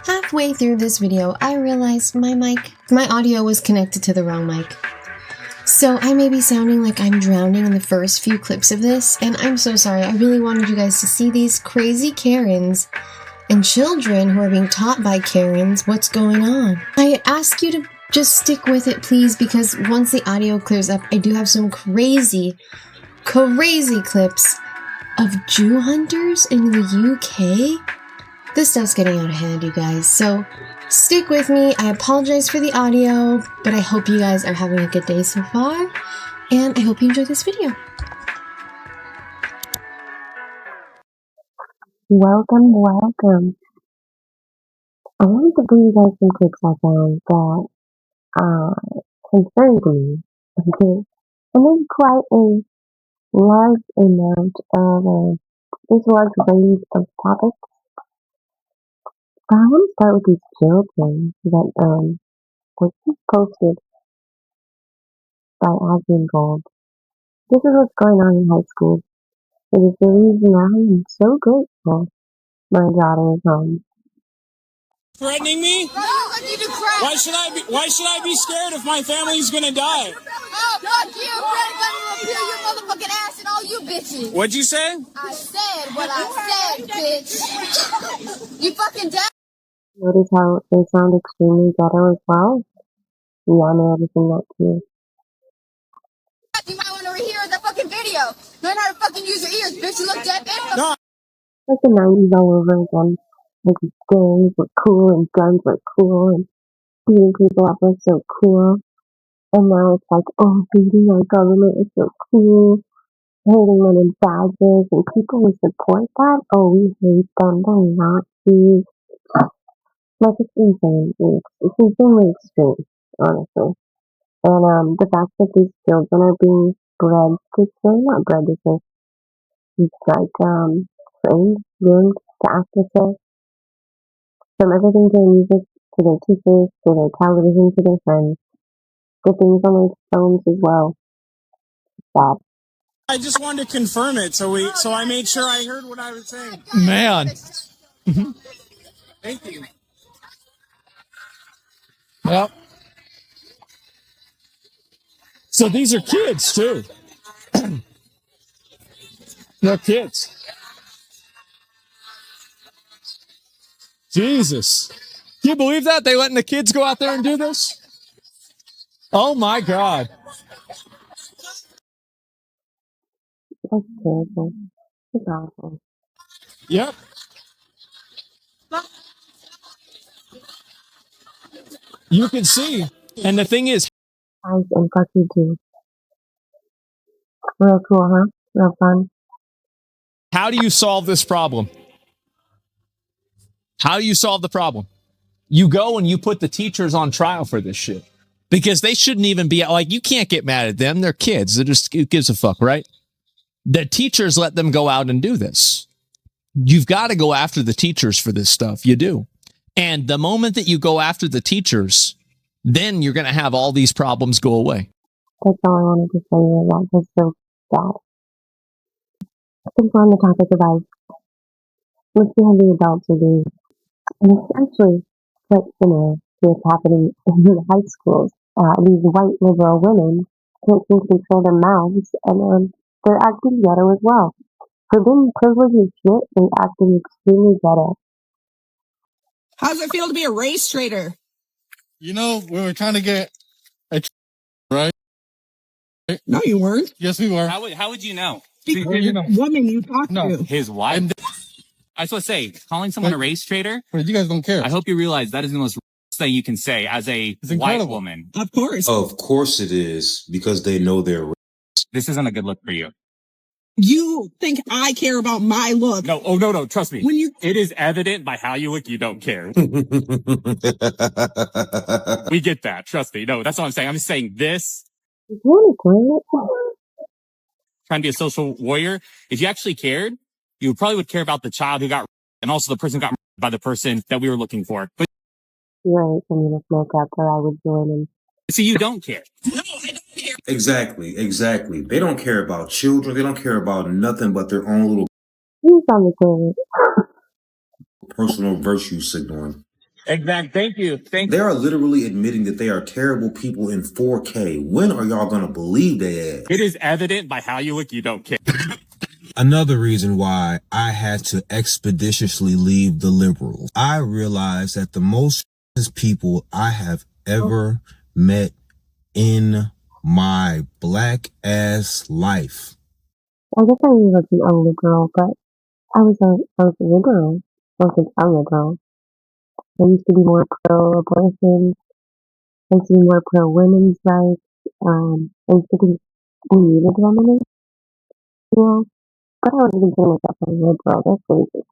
Halfway through this video, I realized my audio was connected to the wrong mic. So I may be sounding like I'm drowning in the first few clips of this, and I'm so sorry. I really wanted you guys to see these crazy Karens and children who are being taught by Karens what's going on. I ask you to just stick with it, please, because once the audio clears up, I do have some crazy clips of Jew hunters in the UK. This stuff's getting out of hand, you guys, so stick with me. I apologize for the audio, but I hope you guys are having a good day so far, and I hope you enjoy this video. Welcome. I wanted to bring you guys some clips I found that concerned me. Okay. And there's quite a large amount of there's a large range of topics. But I want to start with these children that were just posted by Adrian Gold. This is what's going on in high school. It is the reason I am so grateful my daughter is home. Threatening me? Why should I be scared if my family's gonna die? Oh, fuck you! We're gonna repeal your motherfucking ass and all you bitches. What'd you say? I said what I said, bitch. You fucking dead. Notice how they sound extremely ghetto as well? Yeah, I know everything that too. You might want to rehear the fucking video. Learn how to fucking use your ears, bitch. You look deaf and No. Like the 90s all over again. Like gangs were cool and guns were cool and beating people up was so cool. And now it's like, oh, beating our government is so cool. Hating men in badges and people who support that, oh, we hate them. They're Nazis. Like, it's insane. It's insanely extreme, honestly. And the fact that these children are being bred to say, not bred to say, it's like, trained, groomed to act this way. From everything to their music, to their teachers, to their television, to their friends. The things on their phones as well. Sad. I just wanted to confirm it, so I made sure I heard what I was saying. Man. Thank you. Yep. So these are kids too. They're kids. Jesus. Can you believe that? They letting the kids go out there and do this? Oh my God. That's terrible. It's awful. Yep. You can see. And the thing is, Guys, and fuck you too. Real cool, huh? Real fun. how do you solve this problem? How do you solve the problem? You go and you put the teachers on trial for this shit. Because they shouldn't even be, like, you can't get mad at them. They're kids. They're just, who gives a fuck, right? The teachers let them go out and do this. You've got to go after the teachers for this stuff. You do. And the moment that you go after the teachers, then you're going to have all these problems go away. That's all I wanted to say. That was so sad. Since we're on the topic of ICE, let's see how the adults are doing. And it's actually quite similar to what's happening in the high schools. These white liberal women can't seem to control their mouths, and they're acting ghetto as well. For being privileged as shit, they're acting extremely ghetto. How does it feel to be a race traitor? You know, we were trying to get a right? No, you weren't. Yes, we were. How would you know? Because the woman you talked to. His wife? I was going to say, calling someone a race traitor, But you guys don't care. I hope you realize that is the most racist thing you can say as a It's white incredible. woman. Of course. Of course it is, because they know they're This isn't a good look for you. You think I care about my look. No, oh, no, trust me. When you It is evident by how you look, you don't care. racist. We get that, trust me. No, that's what I'm saying. I'm just saying this, Is you on the toilet? trying to be a social warrior. If you actually cared, you probably would care about the child who got raped and also the person who got raped by the person that we were looking for. But Right, I mean, if smoke out there, I would join him. see, you don't care. No, I don't care. Exactly. They don't care about children. They don't care about nothing but their own little Who's on the toilet? personal virtue signaling. Exactly. Thank you. They are literally admitting that they are terrible people in 4K. When are y'all gonna believe that? It is evident by how you look, you don't care. Another reason why I had to expeditiously leave the liberals. I realized that the most people I have ever met in my black ass life. I guess I wasn't a liberal, but I was a liberal. I wasn't a liberal. I used to be more pro-abortion. I used to be more pro-women's rights. I used to think we needed women, but I wasn't consider myself a liberal. That's crazy.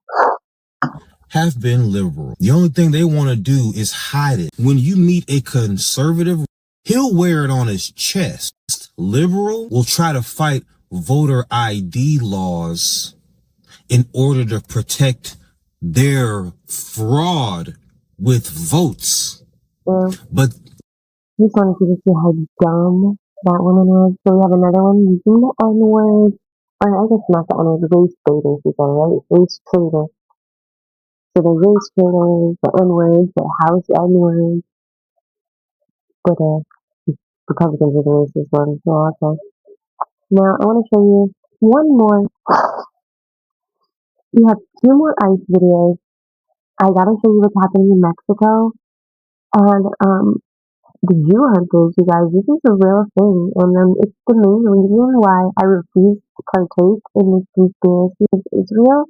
Have been liberal. The only thing they want to do is hide it. When you meet a conservative, he'll wear it on his chest. Liberal will try to fight voter ID laws in order to protect their fraud with votes. Yeah. But just wanted you to see how dumb that woman was. So we have another one using the N-word, or I guess not the N-word, race baiting people, right? Race traitor. So the race traitors, the N-words, the house N-words, but Republicans are the racist ones. So okay. Now I want to show you one more. We have two more ICE videos. I gotta show you what's happening in Mexico. And the Jew hunters, you guys, this is a real thing. And it's the main reason why I refuse to partake in this conspiracy of Israel.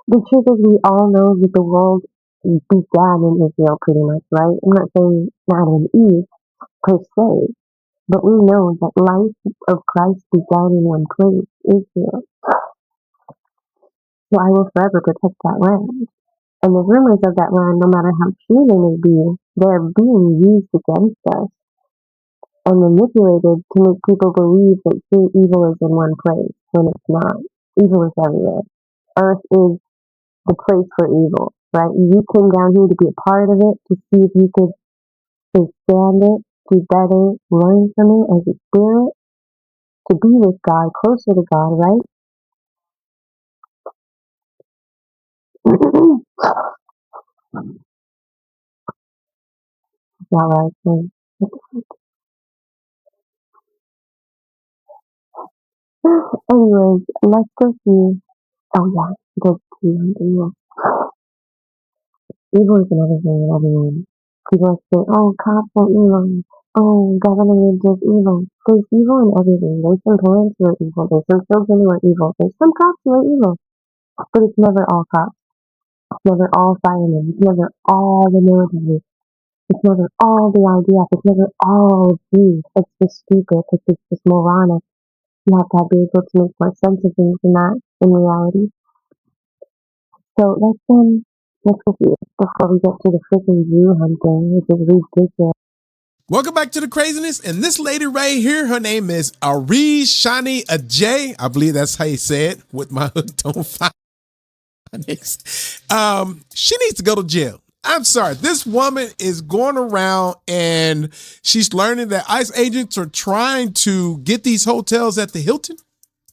The truth is, we all know that the world began in Israel pretty much, right? I'm not saying Adam and Eve per se, but we know that life of Christ began in one place, Israel. So I will forever protect that land. And the rumors of that land, no matter how true they may be, they're being used against us and manipulated to make people believe that true evil is in one place when it's not. Evil is everywhere. Earth is the place for evil, right? You came down here to be a part of it, to see if you could withstand it, do better, learn from it as a spirit, to be with God, closer to God, right? That's what I was saying. Anyways, let's go see. Oh yeah, good too. Yeah. Evil is in everything and everyone. People like say, oh, cops are evil. Oh, government is evil. There's evil in everything. There's some parents who are evil. There's some children who are evil. There's some cops who are evil. But it's never all cops. It's never all firemen. It's never all the military. It's never all the IDF. It's never all Jews. It's just stupid. It's just moronic. You have to be able to make more sense of things than that in reality. So let's go see before we get to the freaking Jew hunting, which is ridiculous. Welcome back to the craziness. And this lady right here, her name is Shani Ajay. I believe that's how you say it with my hood tone phonics. She needs to go to jail. I'm sorry. This woman is going around and she's learning that ICE agents are trying to get these hotels at the Hilton.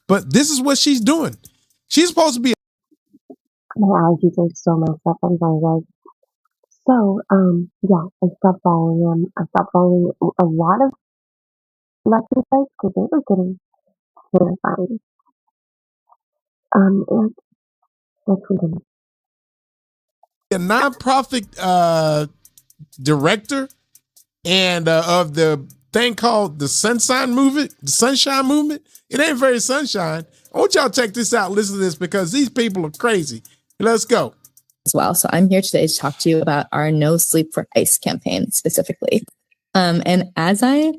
But this is what she's doing. She's supposed to be. My allergies are so messed up. I'm sorry, guys. So, yeah, I stopped following them. I stopped following a lot of lesson sites because they were getting terrifying. Let's continue. A nonprofit director and of the thing called the Sunshine Movement, the Sunshine Movement. It ain't very sunshine. I want y'all to check this out. Listen to this because these people are crazy. Let's go. As well. So I'm here today to talk to you about our No Sleep for ICE campaign specifically. And as I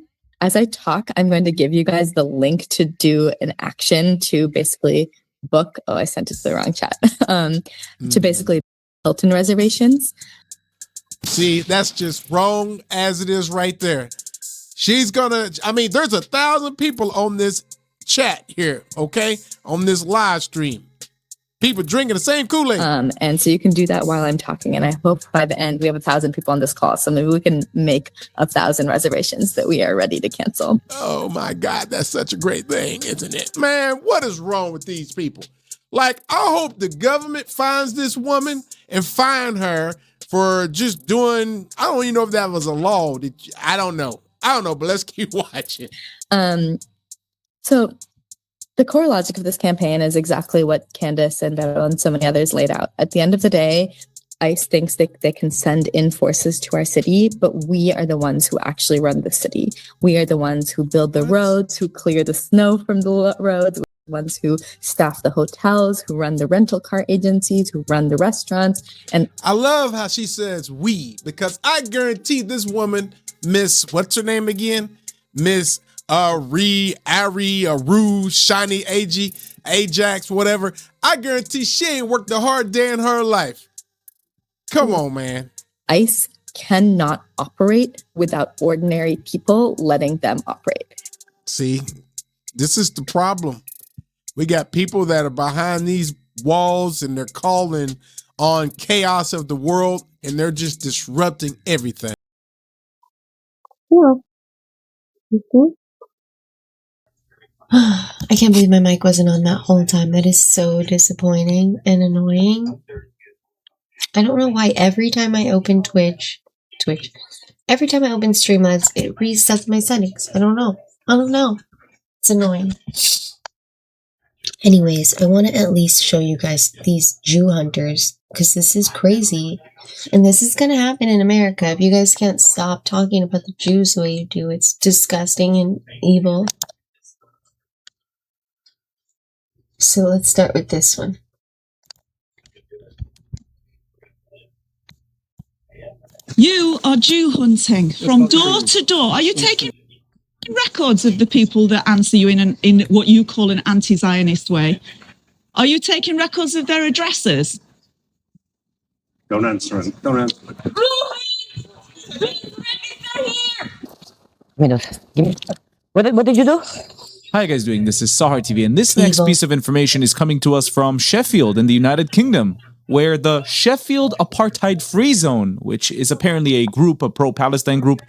talk, I'm going to give you guys the link to do an action to basically book. Oh, I sent it to the wrong chat. To basically Hilton reservations. See, that's just wrong as it is right there. She's gonna, I mean, there's 1,000 people on this chat here, okay? On this live stream. People drinking the same Kool-Aid. And so you can do that while I'm talking. And I hope by the end we have 1,000 people on this call. So maybe we can make 1,000 reservations that we are ready to cancel. Oh my God, that's such a great thing, isn't it? Man, what is wrong with these people? Like, I hope the government finds this woman and fine her for just doing, I don't even know if that was a law. I don't know, but let's keep watching. So the core logic of this campaign is exactly what Candace and Beto and so many others laid out. At the end of the day, ICE thinks they can send in forces to our city, but we are the ones who actually run the city. We are the ones who build the roads, who clear the snow from the roads, we're the ones who staff the hotels, who run the rental car agencies, who run the restaurants. And I love how she says we, because I guarantee this woman, Miss, what's her name again? Miss Ari, Aru, Shiny, Ajax, whatever. I guarantee she ain't worked a hard day in her life. Come on, man. ICE cannot operate without ordinary people letting them operate. See, this is the problem. We got people that are behind these walls and they're calling on chaos of the world and they're just disrupting everything. Yeah. Mm-hmm. I can't believe my mic wasn't on that whole time. That is so disappointing and annoying. I don't know why every time I open Twitch, every time I open Streamlabs, it resets my settings. I don't know. It's annoying. Anyways, I want to at least show you guys these Jew hunters, because this is crazy. And this is going to happen in America. If you guys can't stop talking about the Jews the way you do, it's disgusting and evil. So let's start with this one. You are Jew hunting from door to door. Are you taking records of the people that answer you in what you call an anti-Zionist way? Are you taking records of their addresses? Don't answer it. Don't answer it. What did you do? How you guys doing? This is Sahar TV, and this next piece of information is coming to us from Sheffield in the United Kingdom, where the Sheffield Apartheid Free Zone, which is apparently a group, a pro-Palestine group,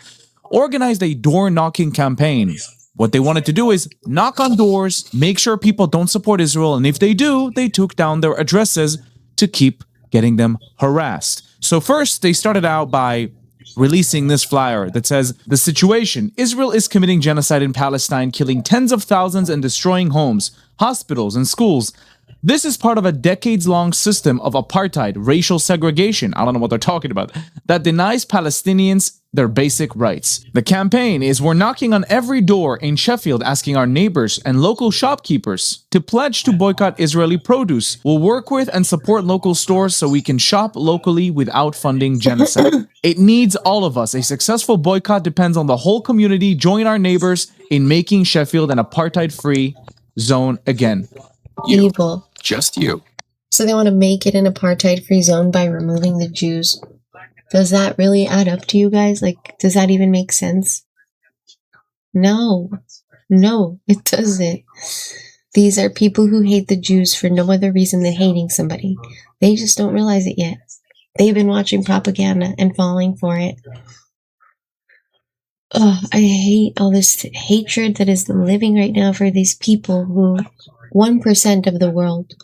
organized a door-knocking campaign. What they wanted to do is knock on doors, make sure people don't support Israel, and if they do, they took down their addresses to keep getting them harassed. So first, they started out by releasing this flyer that says, "The situation: Israel is committing genocide in Palestine, killing tens of thousands and destroying homes, hospitals, and schools. This is part of a decades-long system of apartheid, racial segregation," I don't know what they're talking about, "that denies Palestinians their basic rights. The campaign is we're knocking on every door in Sheffield asking our neighbors and local shopkeepers to pledge to boycott Israeli produce. We'll work with and support local stores so we can shop locally without funding genocide. It needs all of us. A successful boycott depends on the whole community. Join our neighbors in making Sheffield an apartheid-free zone again." Evil. Just you. So they want to make it an apartheid-free zone by removing the Jews. Does that really add up to you guys? Like, does that even make sense? No, it doesn't. These are people who hate the Jews for no other reason than hating somebody. They just don't realize it yet. They've been watching propaganda and falling for it. Ugh, I hate all this hatred that is living right now for these people who 1% of the world,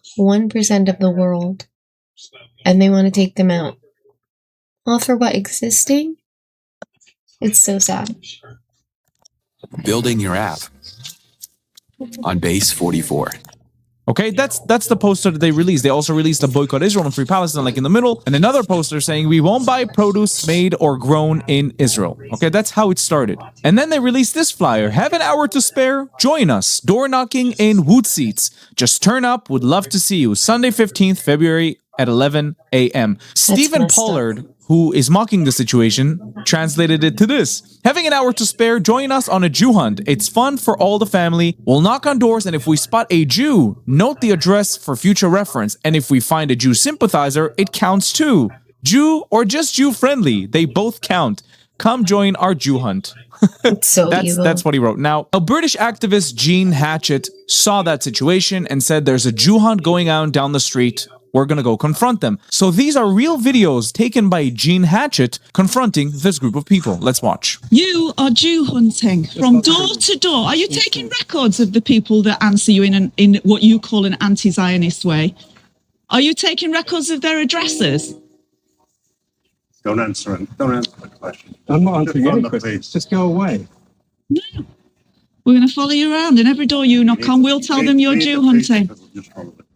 and they want to take them out. All for what? Existing? It's so sad. Building your app on base 44. Okay, that's the poster that they released. They also released a boycott Israel and free Palestine, like in the middle, and another poster saying we won't buy produce made or grown in Israel. Okay, that's how it started. And then they released this flyer: "Have an hour to spare? Join us. Door knocking in Wood Seats. Just turn up. Would love to see you. Sunday 15th February at 11 a.m. Stephen Pollard, who is mocking the situation, translated it to this: "Having an hour to spare, join us on a Jew hunt. It's fun for all the family. We'll knock on doors, and if we spot a Jew, note the address for future reference. And if we find a Jew sympathizer, it counts too. Jew or just Jew friendly, they both count. Come join our Jew hunt." That's what he wrote. Now, a British activist, Jean Hatchett, saw that situation and said there's a Jew hunt going on down the street we're gonna go confront them. So these are real videos taken by Gene Hatchett confronting this group of people. Let's watch. You are Jew hunting from door to door. Are you taking records of the people that answer you in what you call an anti-Zionist way? Are you taking records of their addresses? Don't answer it. Don't answer the question. I'm not answering any questions. Just go away. No. We're going to follow you around, and every door you knock on, we'll tell them you're Jew hunting.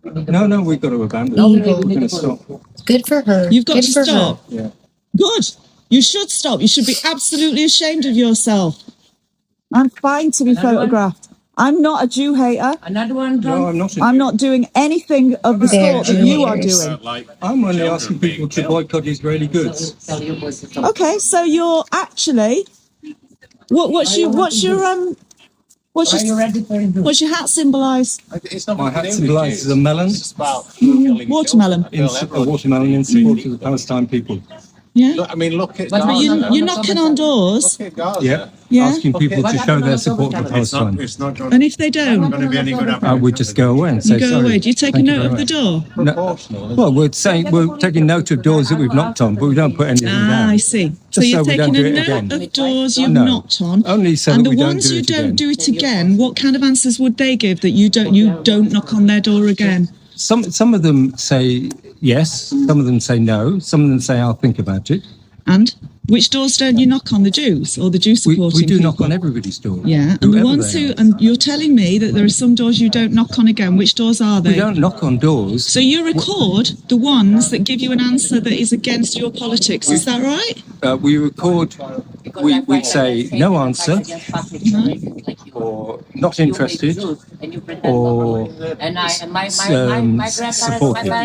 No, we've got to abandon it. We're going to stop. Good for her. You've got Good to for stop. her. Yeah. Good. You should stop. You should be absolutely ashamed of yourself. I'm fine to be photographed. I'm not a Jew hater. Another one. No, I'm not. I'm not doing anything of the sort that you are doing. I'm only asking people to boycott Israeli goods. Okay, so you're actually what's your hat symbolise? My hat symbolises a melon. Watermelon. A watermelon in support of the Palestine people. Yeah. I mean, look at. But you're knocking on doors. Yeah. Yeah. Asking people to show their support for Palestine. And if they don't, We just go away and say you go sorry. away. Do you take a Thank you note very of the door? No. Well, we're taking note of doors that we've knocked on, but we don't put anything down. I see. So Just you're so we don't taking do a it note again. of doors you've No. knocked on. Only so And that the we don't ones do who it don't again. do it again, what kind of answers would they give that you don't knock on their door again? Some of them say yes, some of them say no, some of them say I'll think about it. And which doors don't you knock on? The Jews or the Jew supporting We do knock people? on everybody's door. Yeah, and the whoever ones they who, are. and you're telling me that there are some doors you don't knock on again. Which doors are they? We don't knock on doors. So you record the ones that give you an answer that is against your politics. Is that right? We record. We say no answer, or not interested, or supportive.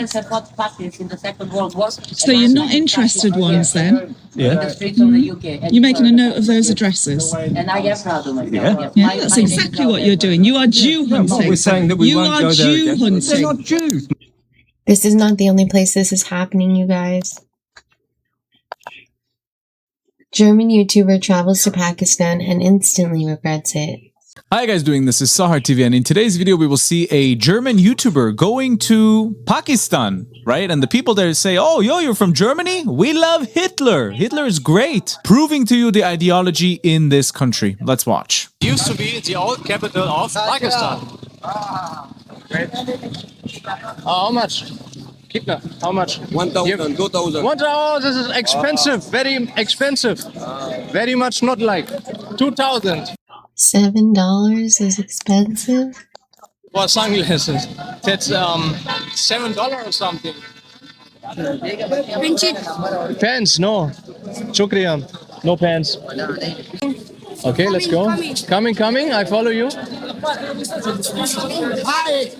So you're not interested ones then? Yeah. You're making a note of those addresses. Yeah. Yeah, that's exactly what you're doing. You are Jew hunting. We're saying that we you won't are go there Jew again. hunting. They're not Jews. This is not the only place this is happening, you guys. German YouTuber travels to Pakistan and instantly regrets it. Hi guys, doing this is Sahar TV, and in today's video we will see a German YouTuber going to Pakistan, right? And the people there say, oh, yo, you're from Germany? We love Hitler. Hitler is great. Proving to you the ideology in this country. Let's watch. Used to be the old capital of Pakistan. How much? How much? 1,000, 2,000. 1,000, this is expensive, very expensive. Very much not like 2,000. $7 is expensive? For sunglasses. That's $7 or something. Pants, no. Shukriya. No pants. Okay, let's go. Coming, I follow you.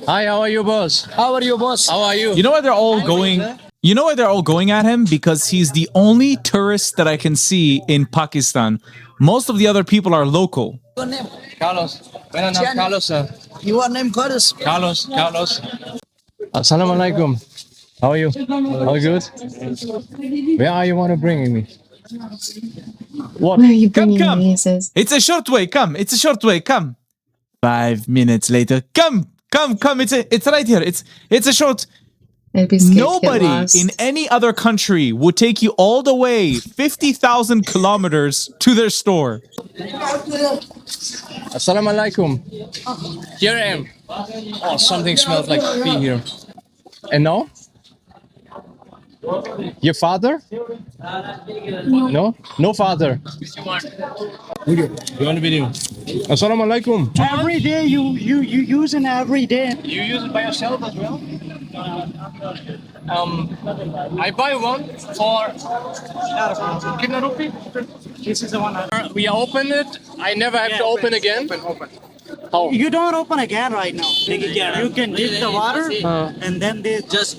Hi, how are you, boss? How are you, boss? How are you? You know why they're all going? You know why they're all going at him? Because he's the only tourist that I can see in Pakistan. Most of the other people are local. Carlos. My name Carlos, sir. Your name Carlos? Carlos. Assalamu alaikum. How are you? All good? Where are you want to bring me? What? Where are you bringing me, he says. It's a short way, come. It's a short way, come. 5 minutes later, come. It's right here. It's a short. Nobody in any other country would take you all the way 50,000 kilometers to their store. Assalamu alaikum. Here I am. Oh, something smells like pee here. And now? Your father? No? No father. Video. You want a video? Assalamu alaikum. Every day you use it every day. You use it by yourself as well? I buy one for Kitna rupee? This is the one. We open it. I never have to open again. Open. How? You don't open again right now. You can dip the water and then they just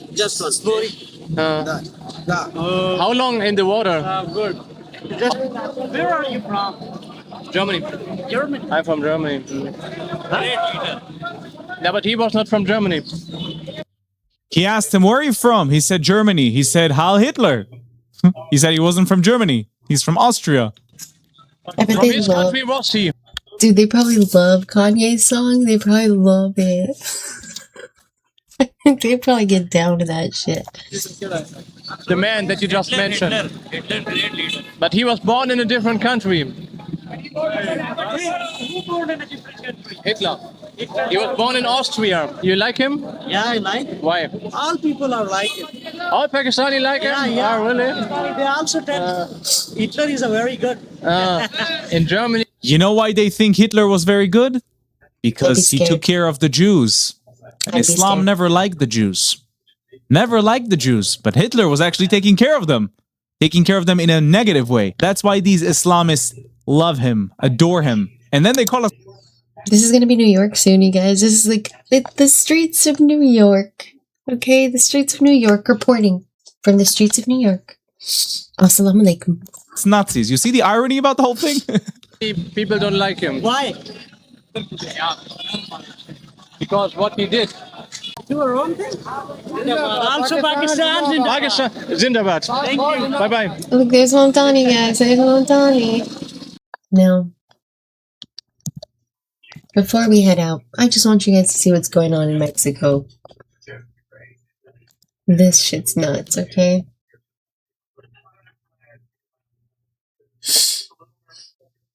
slowly. How long in the water? Good. Where are you from? Germany. Germany. I'm from Germany. No, but he was not from Germany. He asked him, where are you from? He said, Germany. He said, Heil Hitler. He said he wasn't from Germany. He's from Austria. I bet From they his love, country was he? dude, they probably love Kanye's song. They probably love it. They probably get down to that shit. The man that you just mentioned. But he was born in a different country. Hitler. He was born in Austria. You like him? Yeah, I like it. Why? All people are like it. All Pakistani like him? Yeah. Oh, really? They also tell Hitler is a very good. In Germany. You know why they think Hitler was very good? Because he scared. took care of the Jews. And I'd be Islam scared. never liked the Jews. Never liked the Jews. But Hitler was actually taking care of them. Taking care of them in a negative way. That's why these Islamists love him, adore him. And then they call us... This is gonna be New York soon, you guys. This is like the streets of New York. Okay, the streets of New York, reporting from the streets of New York. Assalamu alaikum. It's Nazis. You see the irony about the whole thing? People don't like him. Why? Because what he did. Do a wrong thing? Also Pakistan. Pakistan. Zindabad. Thank you. Bye-bye. Look, there's Montani, guys. There's Montani. Now, before we head out, I just want you guys to see what's going on in Mexico. This shit's nuts, okay?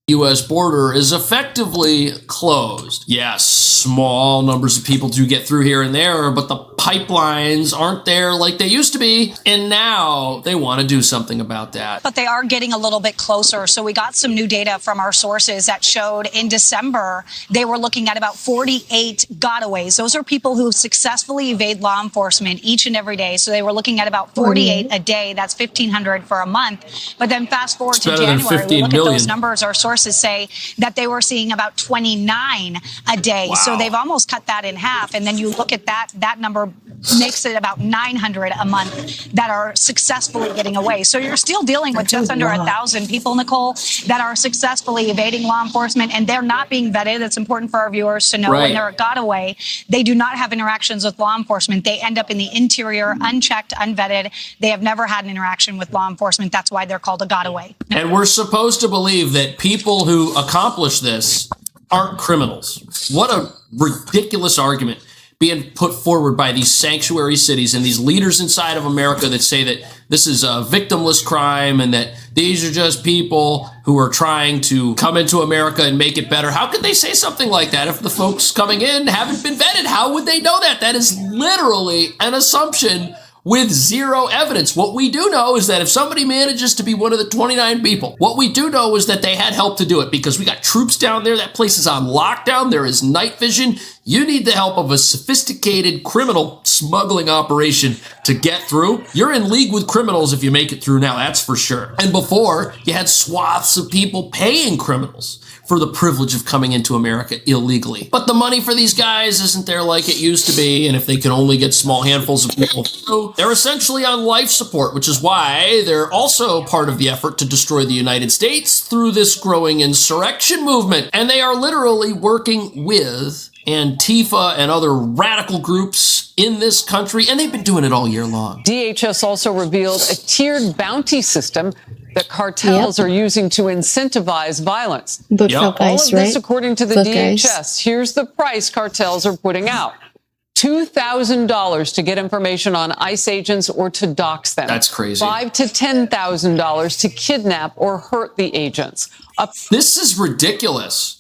U.S. border is effectively closed. Yes, small numbers of people do get through here and there, but the pipelines aren't there like they used to be, and now they want to do something about that. But they are getting a little bit closer. So we got some new data from our sources that showed in December, they were looking at about 48 gotaways. Those are people who successfully evade law enforcement each and every day. So they were looking at about 48 a day. That's 1,500 for a month. But then fast forward to January, we look at those numbers. Our sources say that they were seeing about 29 a day. Wow. So they've almost cut that in half. And then you look at that number makes it about 900 a month that are successfully getting away. So you're still dealing with just under 1,000 people, Nicole, that are successfully evading law enforcement, and they're not being vetted. It's important for our viewers to know when they're at Gotaway, they do not have interactions with law enforcement. They end up in the interior, unchecked, unvetted. They have never had an interaction with law enforcement. That's why they're called a Gotaway. And we're supposed to believe that people who accomplish this aren't criminals. What a ridiculous argument being put forward by these sanctuary cities and these leaders inside of America that say that this is a victimless crime and that these are just people who are trying to come into America and make it better. How could they say something like that if the folks coming in haven't been vetted? How would they know that? That is literally an assumption with zero evidence. What we do know is that if somebody manages to be one of the 29 people, what we do know is that they had help to do it because we got troops down there. That place is on lockdown. There is night vision. You need the help of a sophisticated criminal smuggling operation to get through. You're in league with criminals if you make it through now, that's for sure. And before, you had swaths of people paying criminals for the privilege of coming into America illegally. But the money for these guys isn't there like it used to be, and if they can only get small handfuls of people through, they're essentially on life support, which is why they're also part of the effort to destroy the United States through this growing insurrection movement. And they are literally working with Antifa and other radical groups in this country, and they've been doing it all year long. DHS also revealed a tiered bounty system that cartels are using to incentivize violence. But All of guys, this, right? according to the Look, DHS. guys. Here's the price cartels are putting out. $2,000 to get information on ICE agents or to dox them. That's crazy. $5,000 to $10,000 to kidnap or hurt the agents. This is ridiculous.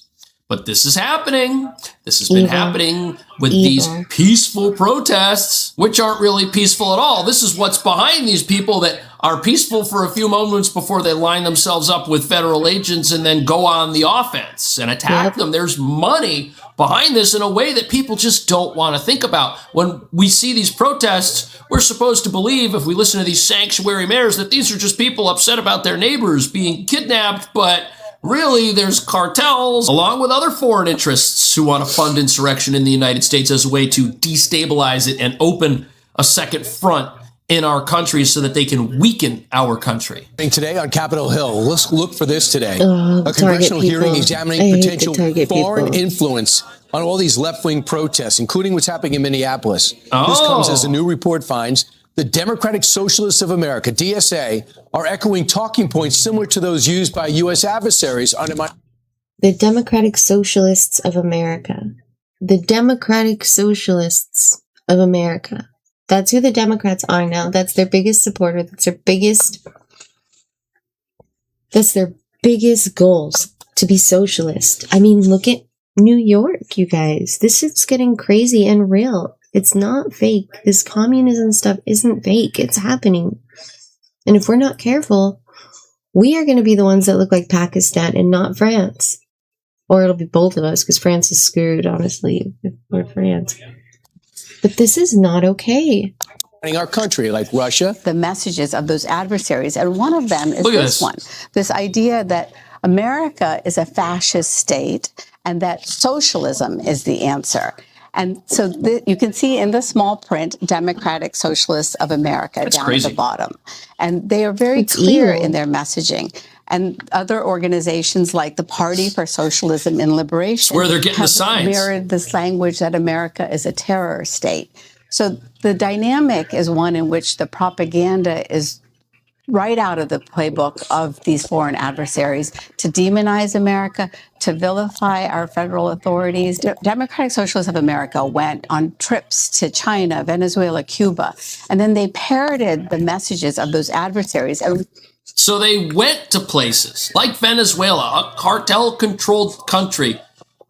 But this is happening. This has been happening with these peaceful protests, which aren't really peaceful at all. This is what's behind these people that are peaceful for a few moments before they line themselves up with federal agents and then go on the offense and attack them. There's money behind this in a way that people just don't want to think about. When we see these protests, we're supposed to believe, if we listen to these sanctuary mayors, that these are just people upset about their neighbors being kidnapped, but really, there's cartels, along with other foreign interests who want to fund insurrection in the United States as a way to destabilize it and open a second front in our country so that they can weaken our country. Today on Capitol Hill, let's look for this today. A congressional hearing examining potential foreign influence on all these left-wing protests, including what's happening in Minneapolis. This comes as a new report finds the Democratic Socialists of America, DSA, are echoing talking points similar to those used by U.S. adversaries under The Democratic Socialists of America. The Democratic Socialists of America. That's who the Democrats are now. That's their biggest supporter. That's their biggest goals, to be socialist. I mean, look at New York, you guys. This shit's getting crazy and real. It's not fake. This communism stuff isn't fake. It's happening. And if we're not careful, we are going to be the ones that look like Pakistan and not France. Or it'll be both of us, because France is screwed, honestly, if we're France. But this is not okay. Our country, like Russia. The messages of those adversaries, and one of them is this one. This idea that America is a fascist state and that socialism is the answer. And so you can see in the small print, Democratic Socialists of America down at the bottom. And they are very clear in their messaging. And other organizations like the Party for Socialism and Liberation where they're getting the signs. Mirrored this language that America is a terror state. So the dynamic is one in which the propaganda is right out of the playbook of these foreign adversaries to demonize America, to vilify our federal authorities. Democratic Socialists of America went on trips to China, Venezuela, Cuba, and then they parroted the messages of those adversaries. So they went to places like Venezuela, a cartel-controlled country,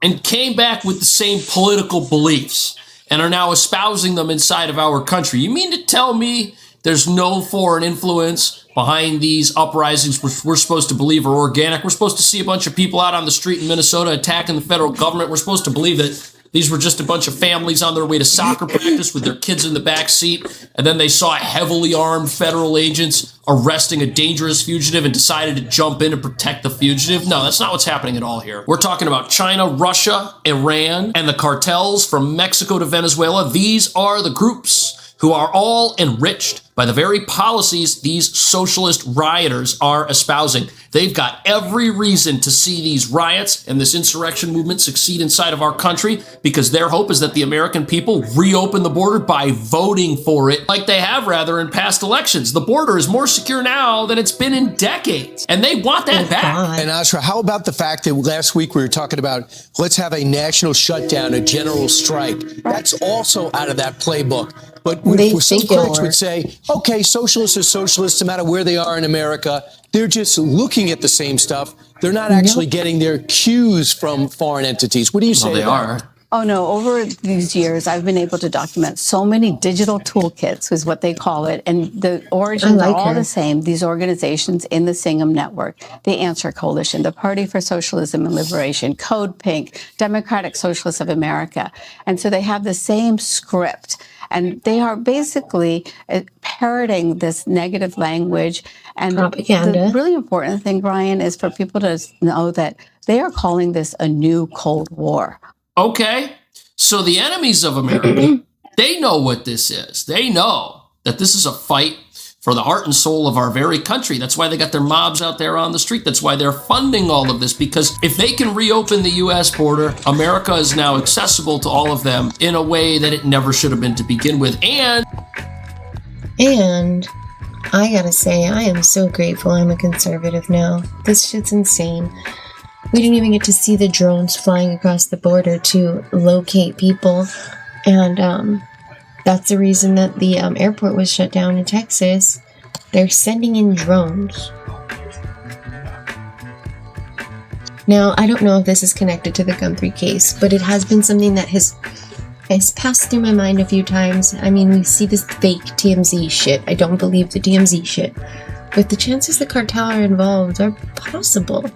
and came back with the same political beliefs and are now espousing them inside of our country. You mean to tell me there's no foreign influence behind these uprisings, which we're supposed to believe are organic? We're supposed to see a bunch of people out on the street in Minnesota attacking the federal government. We're supposed to believe that these were just a bunch of families on their way to soccer practice with their kids in the back seat, and then they saw heavily armed federal agents arresting a dangerous fugitive and decided to jump in and protect the fugitive. No, that's not what's happening at all here. We're talking about China, Russia, Iran, and the cartels from Mexico to Venezuela. These are the groups who are all enriched by the very policies these socialist rioters are espousing. They've got every reason to see these riots and this insurrection movement succeed inside of our country, because their hope is that the American people reopen the border by voting for it, like they have rather in past elections. The border is more secure now than it's been in decades, and they want that back. And Ashra, how about the fact that last week we were talking about, let's have a national shutdown, a general strike. That's also out of that playbook. But some critics would say, okay, socialists are socialists no matter where they are in America. They're just looking at the same stuff. They're not actually getting their cues from foreign entities. What do you say? Well, they are. Oh, no. Over these years, I've been able to document so many digital toolkits, is what they call it. And the origins are all the same. These organizations in the Singham Network, the Answer Coalition, the Party for Socialism and Liberation, Code Pink, Democratic Socialists of America. And so they have the same script. And they are basically parroting this negative language. And propaganda. The really important thing, Brian, is for people to know that they are calling this a new Cold War. Okay, so the enemies of America, they know what this is. They know that this is a fight for the heart and soul of our very country. That's why they got their mobs out there on the street. That's why they're funding all of this, because if they can reopen the U.S. border, America is now accessible to all of them in a way that it never should have been to begin with. And I gotta say, I am so grateful I'm a conservative now. This shit's insane. We didn't even get to see the drones flying across the border to locate people. And that's the reason that the airport was shut down in Texas. They're sending in drones. Now, I don't know if this is connected to the Guthrie case, but it has been something that has passed through my mind a few times. I mean, we see this fake TMZ shit. I don't believe the TMZ shit. But the chances the cartel are involved are possible.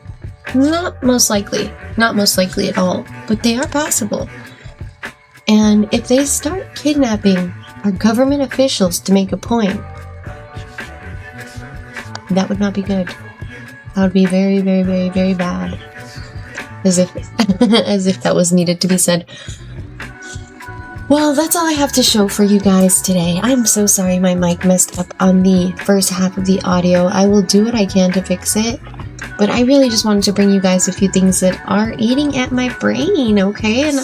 Not most likely at all, but they are possible. And if they start kidnapping our government officials to make a point, that would not be good. That would be very, very, very, very bad. As if that was needed to be said. Well, that's all I have to show for you guys today. I'm so sorry my mic messed up on the first half of the audio. I will do what I can to fix it. But I really just wanted to bring you guys a few things that are eating at my brain, okay? And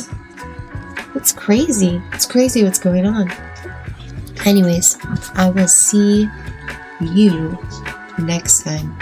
it's crazy. It's crazy what's going on. Anyways, I will see you next time.